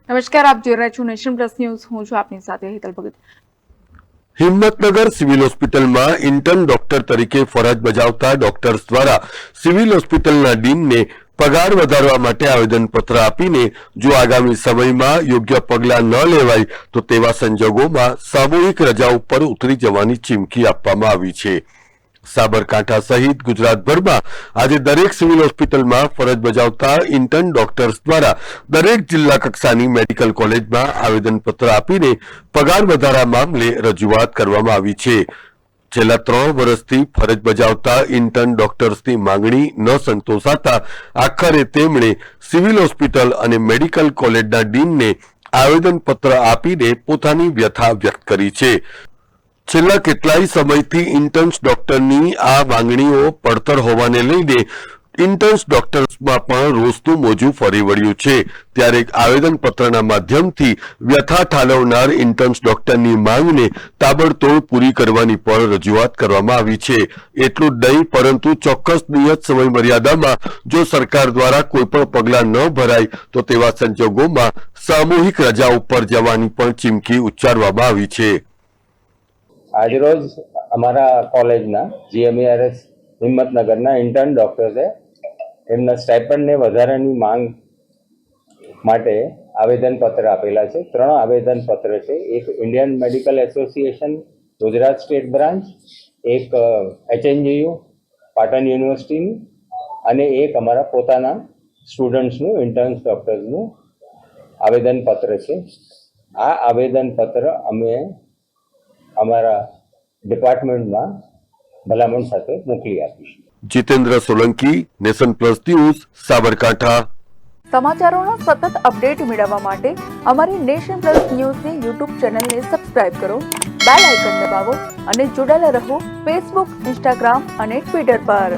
નમસ્કાર, આપ જોઈ રહ્યા છો નેશન પ્લસ ન્યૂઝ. હું છું આપની સાથે હેતલ ભગત. હિંમતનગર સિવિલ હોસ્પિટલમાં ઇન્ટર્ન ડોક્ટર તરીકે ફરજ બજાવતા ડોક્ટર્સ દ્વારા સિવિલ હોસ્પિટલના ડીનને પગાર વધારવા માટે આવેદનપત્ર આપીને જો આગામી સમયમાં યોગ્ય પગલાં ન લેવાય તો તેવા સંજોગોમાં સામૂહિક રજા ઉપર ઉતરી જવાની ચીમકી આપવામાં આવી છે. સાબરકાંઠા સહિત ગુજરાતભરમાં આજે દરેક સિવિલ હોસ્પિટલમાં ફરજ બજાવતા ઇન્ટર્ન ડોક્ટર્સ દ્વારા દરેક જિલ્લા કક્ષાની મેડિકલ કોલેજમાં આવેદનપત્ર આપીને પગાર વધારા મામલે રજૂઆત કરવામાં આવી છે. છેલ્લા 3 વર્ષથી ફરજ બજાવતા ઇન્ટર્ન ડોક્ટર્સની માંગણી ન સંતોષાતા આખરે તેમણે સિવિલ હોસ્પિટલ અને મેડિકલ કોલેજના ડીનને આવેદનપત્ર આપીને પોતાની વ્યથા વ્યક્ત કરી છે. છેલ્લા કેટલાય સમયથી ઇન્ટર્ન્સ ડોક્ટરની આ માંગણીઓ પડતર હોવાને લઈને ઇન્ટર્ન્સ ડોક્ટર્સમાં પણ રોષનું મોજું ફરી વળ્યું છે. ત્યારે આવેદનપત્રના માધ્યમથી વ્યથા ઠાલવનાર ઇન્ટર્ન્સ ડોક્ટરની માંગને તાબડતોડ પૂરી કરવાની પણ રજૂઆત કરવામાં આવી છે. એટલું જ નહીં પરંતુ ચોક્કસ નિયત સમય મર્યાદામાં જો સરકાર દ્વારા કોઈ પણ પગલાં ન ભરાય તો તેવા સંજોગોમાં સામૂહિક રજા ઉપર જવાની પણ ચીમકી ઉચ્ચારવામાં આવી છે. આજરોજ અમારા કોલેજના GMERS હિંમતનગરના ઇન્ટર્ન ડોક્ટર્સે એમના સ્ટાઇપન્ડને વધારાની માંગ માટે આવેદનપત્ર આપેલા છે. 3 આવેદનપત્ર છે. એક Indian medical association Gujarat state branch, એક HNGU પાટણ યુનિવર્સિટીનું અને એક અમારા પોતાના સ્ટુડન્ટ્સનું ઇન્ટર્ન્સ ડોક્ટર્સનું આવેદનપત્ર છે. આ આવેદનપત્ર અમે અમારા ડિપાર્ટમેન્ટમાં ભલામણ સાથે મોકલી આપીશું. Jitendra Solanki, nation plus news, Sabarkantha. સમાચારોના સતત અપડેટ મેળવવા માટે અમારી નેશન પ્લસ ન્યૂઝની યુટ્યુબ ચેનલને સબસ્ક્રાઇબ કરો, બેલ આઇકન દબાવો અને જોડાયેલા રહો ફેસબુક, ઇન્સ્ટાગ્રામ અને ટ્વિટર પર.